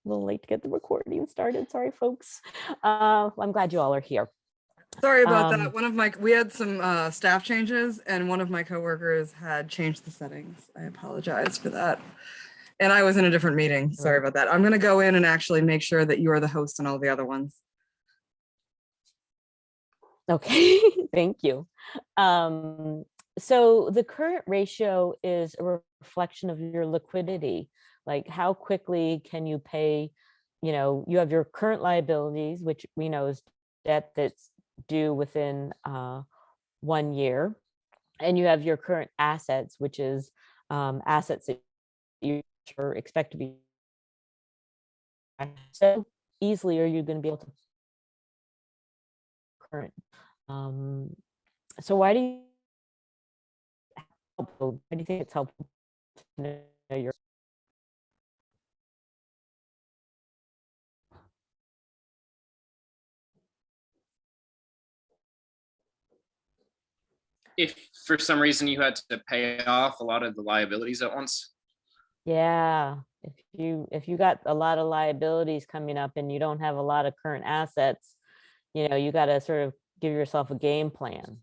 A little late to get the recording started. Sorry, folks. I'm glad you all are here. Sorry about that. We had some staff changes, and one of my coworkers had changed the settings. I apologize for that. And I was in a different meeting. Sorry about that. I'm going to go in and actually make sure that you are the host on all the other ones. Okay, thank you. So the current ratio is a reflection of your liquidity. Like how quickly can you pay, you have your current liabilities, which we know is debt that's due within 1 year. And you have your current assets, which is assets that you expect to be. So easily are you going to be able to current? So why do you think it's helpful to know your if for some reason you had to pay off a lot of the liabilities at once? Yeah, if you got a lot of liabilities coming up and you don't have a lot of current assets, you got to sort of give yourself a game plan.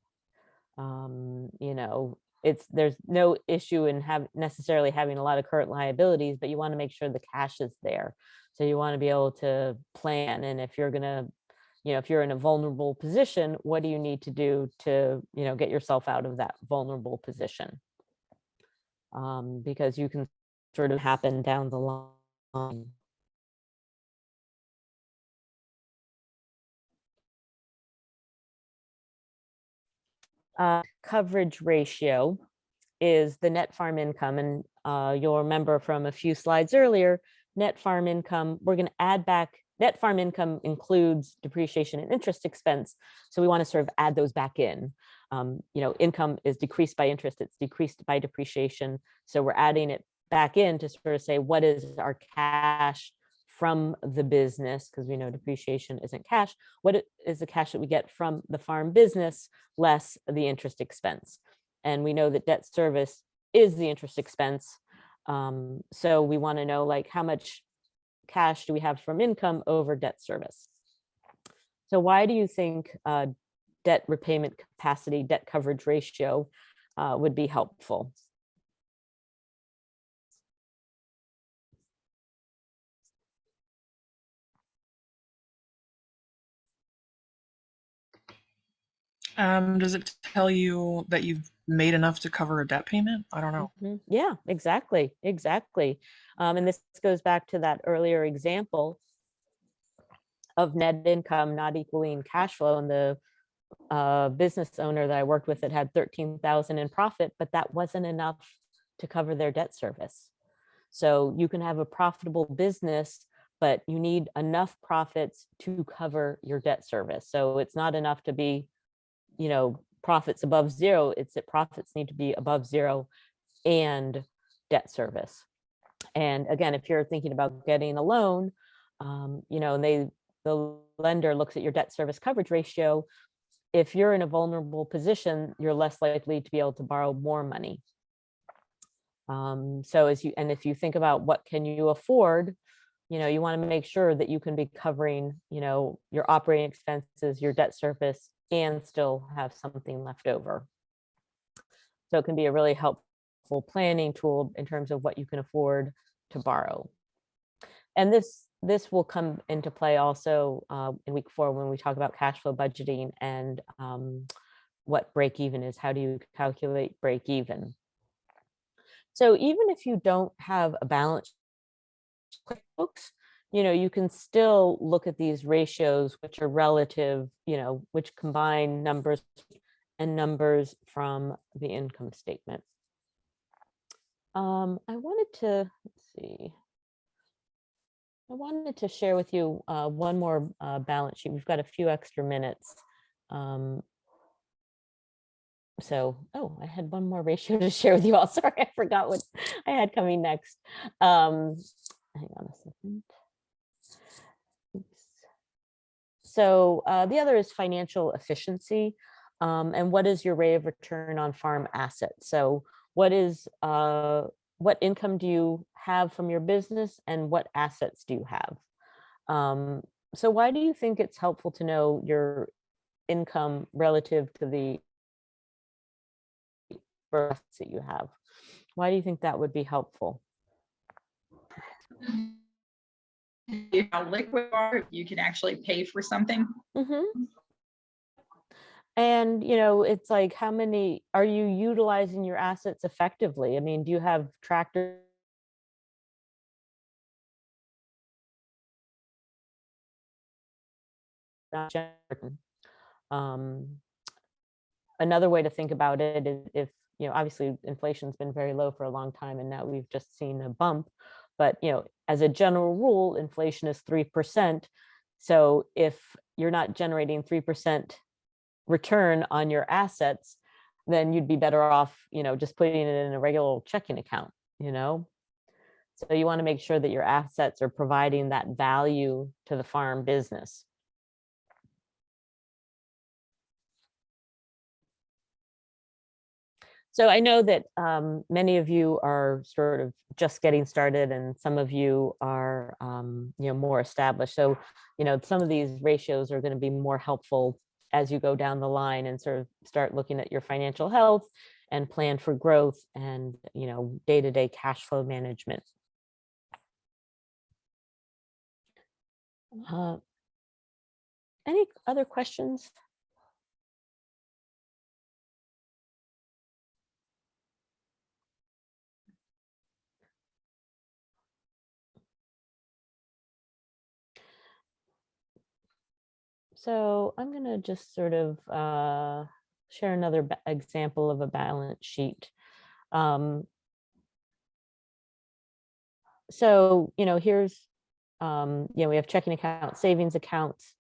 There's no issue in necessarily having a lot of current liabilities, but you want to make sure the cash is there. So you want to be able to plan. And if you're gonna, if you're in a vulnerable position, what do you need to do to, get yourself out of that vulnerable position? Because you can sort of happen down the line. Coverage ratio is the net farm income. And you'll remember from a few slides earlier, net farm income, we're going to add back, net farm income includes depreciation and interest expense. So we want to sort of add those back in. Income is decreased by interest, it's decreased by depreciation. So we're adding it back in to sort of say, what is our cash from the business? Because we know depreciation isn't cash. What is the cash that we get from the farm business less the interest expense? And we know that debt service is the interest expense. So we want to know, like, how much cash do we have from income over debt service? So why do you think debt repayment capacity, debt coverage ratio would be helpful? Does it tell you that you've made enough to cover a debt payment? I don't know. Mm-hmm. Yeah, exactly. And this goes back to that earlier example of net income not equaling cash flow. And the business owner that I worked with that had 13,000 in profit, but that wasn't enough to cover their debt service. So you can have a profitable business, but you need enough profits to cover your debt service. So it's not enough to be, profits above zero. It's that profits need to be above zero and debt service. And again, if you're thinking about getting a loan, and the lender looks at your debt service coverage ratio. If you're in a vulnerable position, you're less likely to be able to borrow more money. So if you think about what can you afford, you want to make sure that you can be covering, your operating expenses, your debt service, and still have something left over. So it can be a really helpful planning tool in terms of what you can afford to borrow. And this will come into play also in week 4 when we talk about cash flow budgeting and what break even is. How do you calculate break even? So even if you don't have a balance QuickBooks, you can still look at these ratios, which are relative, which combine numbers and numbers from the income statement. I wanted to share with you one more balance sheet. We've got a few extra minutes. I had one more ratio to share with you all. Sorry, I forgot what I had coming next. Hang on a second. Oops. So the other is financial efficiency. And what is your rate of return on farm assets? So what is what income do you have from your business and what assets do you have? So why do you think it's helpful to know your income relative to the assets that you have? Why do you think that would be helpful? How liquid you are, if you can actually pay for something. Mm-hmm. And, you know, it's like, how many, are you utilizing your assets effectively? I mean, do you have tractors? Um, Another way to think about it is if, you know, obviously inflation's been very low for a long time and now we've just seen a bump, but, you know, as a general rule, inflation is 3%. So if you're not generating 3% return on your assets, then you'd be better off, you know, just putting it in a regular checking account, you know? So you want to make sure that your assets are providing that value to the farm business. So I know that many of you are sort of just getting started and some of you are, you know, more established. So, you know, some of these ratios are going to be more helpful as you go down the line and sort of start looking at your financial health and plan for growth and, you know, day-to-day cash flow management. Any other questions? So I'm going to just sort of share another example of a balance sheet. So, you know, here's, you know, we have checking accounts, savings accounts.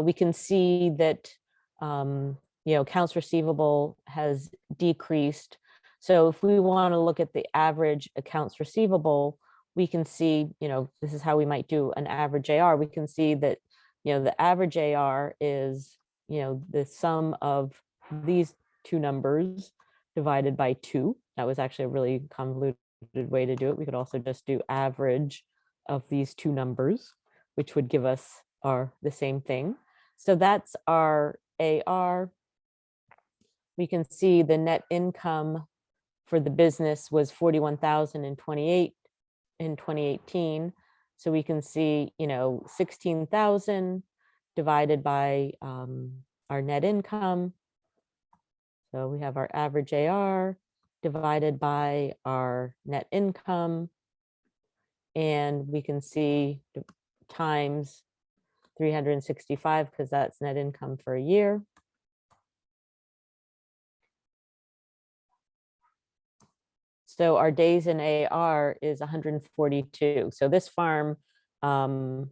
We can see that, you know, accounts receivable has decreased. So if we want to look at the average accounts receivable, we can see, you know, this is how we might do an average AR. We can see that, you know, the average AR is, you know, the sum of these two numbers divided by 2. That was actually a really convoluted way to do it. We could also just do average of these two numbers, which would give us the same thing. So that's our AR. We can see the net income for the business was 41,028 in 2018. So we can see, you know, 16,000 divided by our net income. So we have our average AR divided by our net income. And we can see times 365 because that's net income for a year. So our days in AR is 142. So this farm, oh,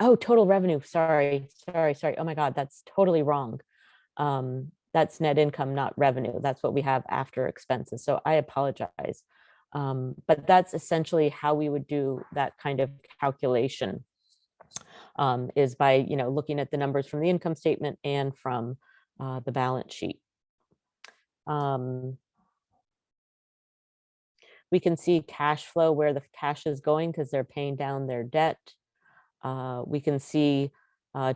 total revenue. Sorry. Oh my God, that's totally wrong. That's net income, not revenue. That's what we have after expenses. So I apologize. But that's essentially how we would do that kind of calculation, is by, you know, looking at the numbers from the income statement and from the balance sheet. We can see cash flow, where the cash is going because they're paying down their debt. We can see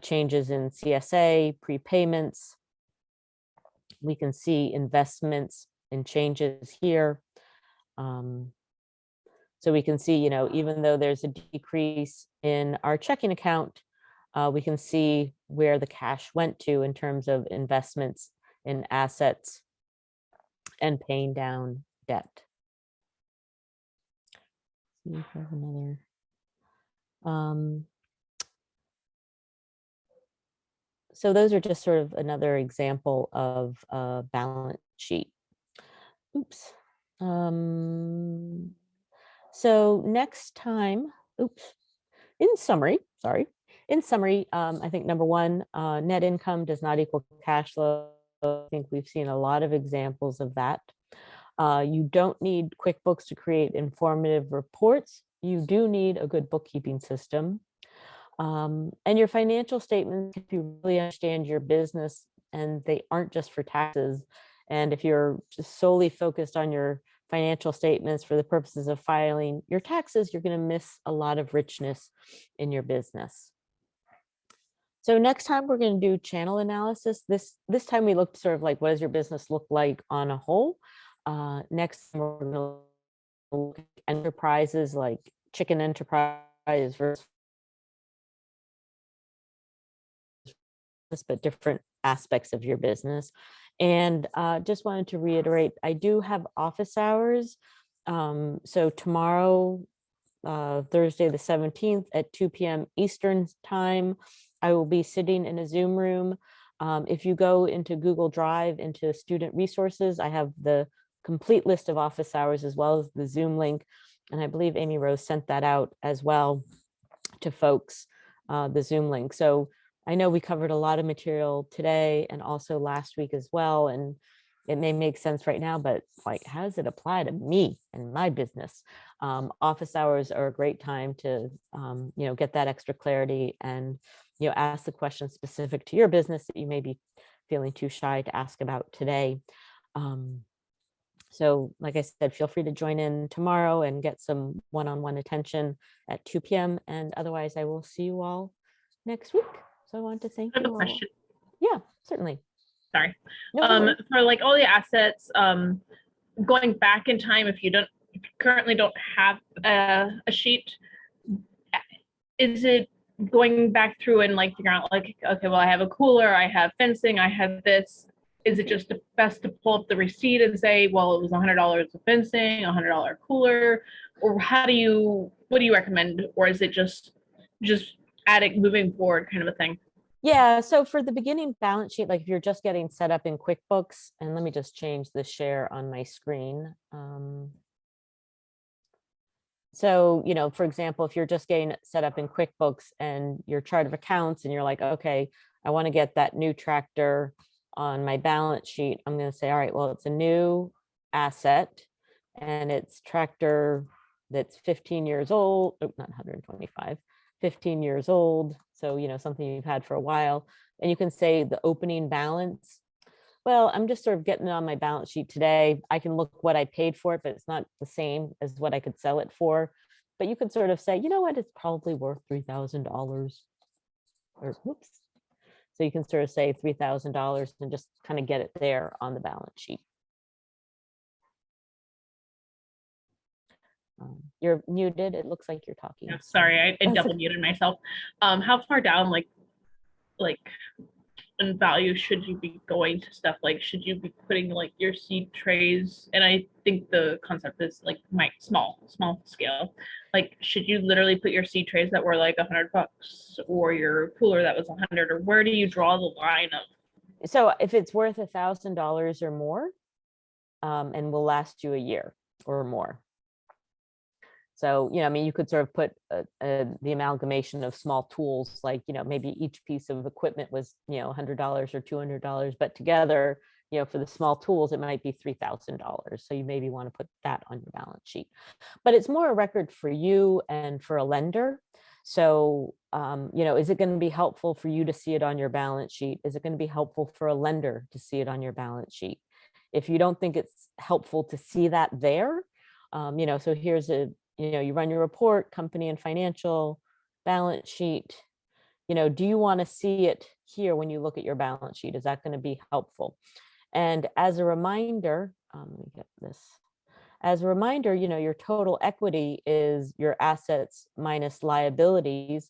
changes in CSA, prepayments. We can see investments and changes here. So we can see, you know, even though there's a decrease in our checking account, we can see where the cash went to in terms of investments in assets and paying down debt. See if I have another. So those are just sort of another example of a balance sheet. Oops. So next time, in summary, I think number one, net income does not equal cash flow. I think we've seen a lot of examples of that. You don't need QuickBooks to create informative reports. You do need a good bookkeeping system. And your financial statements, if you really understand your business and they aren't just for taxes. And if you're just solely focused on your financial statements for the purposes of filing your taxes, you're going to miss a lot of richness in your business. So next time we're going to do channel analysis. This time we looked sort of like, what does your business look like on a whole? Next time we're going to look at enterprises like chicken enterprise versus, but different aspects of your business. And just wanted to reiterate, I do have office hours. So tomorrow, Thursday the 17th at 2 p.m. Eastern time, I will be sitting in a Zoom room. If you go into Google Drive, into student resources, I have the complete list of office hours as well as the Zoom link. And I believe Amy Rose sent that out as well to folks, the Zoom link. So I know we covered a lot of material today and also last week as well. And it may make sense right now, but like, how does it apply to me and my business? Office hours are a great time to, get that extra clarity and, ask the questions specific to your business that you may be feeling too shy to ask about today. So like I said, feel free to join in tomorrow and get some one-on-one attention at 2 p.m. And otherwise I will see you all next week. So I want to thank I have you a all. question. Yeah, certainly. Sorry. No, go ahead. For like all the assets, going back in time, if you currently don't have a sheet, is it going back through and like figuring out like, okay, well, I have a cooler, I have fencing, I have this. Is it just best to pull up the receipt and say, well, it was $100 of fencing, $100 cooler, or what do you recommend? Or is it just adding, moving forward kind of a thing? Yeah, so for the beginning balance sheet, like if you're just getting set up in QuickBooks, and let me just change the share on my screen. So, for example, if you're just getting set up in QuickBooks and your chart of accounts and you're like, okay, I want to get that new tractor on my balance sheet, I'm going to say, all right, well, it's a new asset and it's tractor that's 15 years old, not 125, 15 years old. So, something you've had for a while. And you can say the opening balance. Well, I'm just sort of getting it on my balance sheet today. I can look what I paid for it, but it's not the same as what I could sell it for. But you could sort of say, you know what, it's probably worth $3,000 or whoops. So you can sort of say $3,000 and just kind of get it there on the balance sheet. You're muted. It looks like you're talking. Yeah, sorry, I That's double okay. muted myself. How far down, like in value should you be going to stuff? Like, should you be putting like your seed trays? And I think the concept is like small scale. Like, should you literally put your seed trays that were like $100 or your cooler that was 100, or where do you draw the line of? So if it's worth $1,000 or more, and will last you a year or more. So, you could sort of put the amalgamation of small tools, like, maybe each piece of equipment was, $100 or $200, but together, for the small tools, it might be $3,000. So you maybe want to put that on your balance sheet, but it's more a record for you and for a lender. So, is it going to be helpful for you to see it on your balance sheet? Is it going to be helpful for a lender to see it on your balance sheet? If you don't think it's helpful to see that there, so here's you run your report, company and financial, balance sheet, do you want to see it here when you look at your balance sheet? Is that going to be helpful? And as a reminder, let me get this. As a reminder, your total equity is your assets minus liabilities.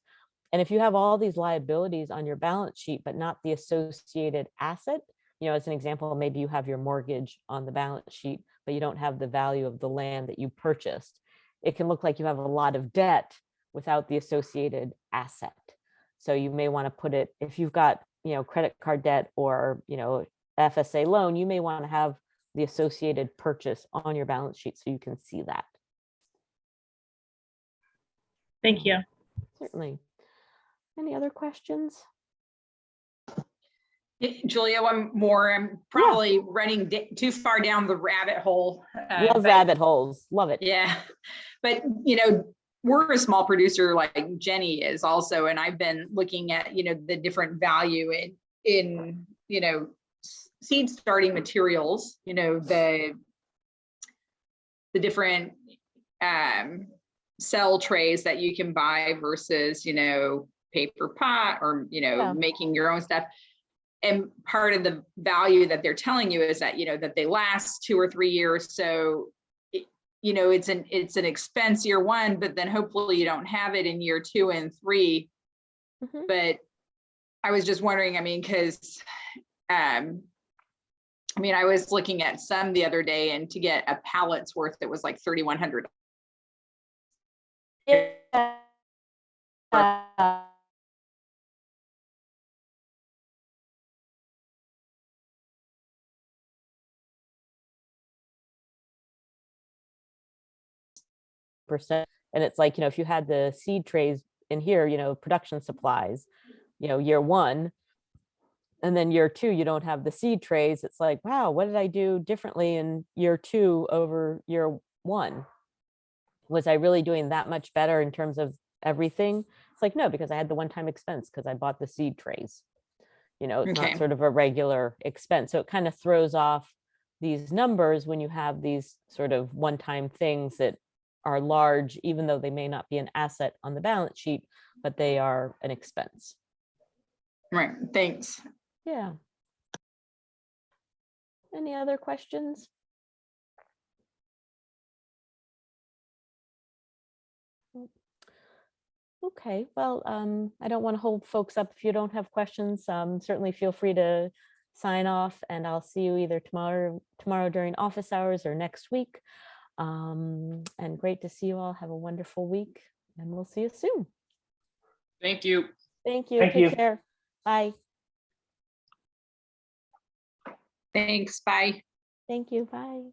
And if you have all these liabilities on your balance sheet, but not the associated asset, as an example, maybe you have your mortgage on the balance sheet, but you don't have the value of the land that you purchased. It can look like you have a lot of debt without the associated asset. So you may want to put it, if you've got, credit card debt or, FSA loan, you may want to have the associated purchase on your balance sheet so you can see that. Thank you. Certainly. Any other questions? Julia, I'm probably running too far down the rabbit hole. Love rabbit holes. Love it. Yeah. But, we're a small producer like Jenny is also, and I've been looking at, the different value in seed starting materials, the the different cell trays that you can buy versus, paper pot or, Yeah. making your own stuff. And part of the value that they're telling you is that, that they last 2 or 3 years. So, it's an expense year one, but then hopefully you don't have it in year 2 and 3. Mhm. But I was just wondering, because I was looking at some the other day, and to get a pallet's worth, it was like $3,100. Yeah. Percent. And it's like, if you had the seed trays in here, production supplies, year one, and then year 2, you don't have the seed trays. It's like, wow, what did I do differently in year 2 over year 1? Was I really doing that much better in terms of everything? It's like, no, because I had the one-time expense because I bought the seed trays. It's Okay. not sort of a regular expense. So it kind of throws off these numbers when you have these sort of one-time things that are large, even though they may not be an asset on the balance sheet, but they are an expense. Right. Thanks. Yeah. Any other questions? Okay, well, I don't want to hold folks up if you don't have questions. Certainly feel free to sign off, and I'll see you either tomorrow during office hours or next week. And great to see you all. Have a wonderful week, and we'll see you soon. Thank you. Thank you. Thank Take you. care. Bye. Thanks. Bye. Thank you. Bye.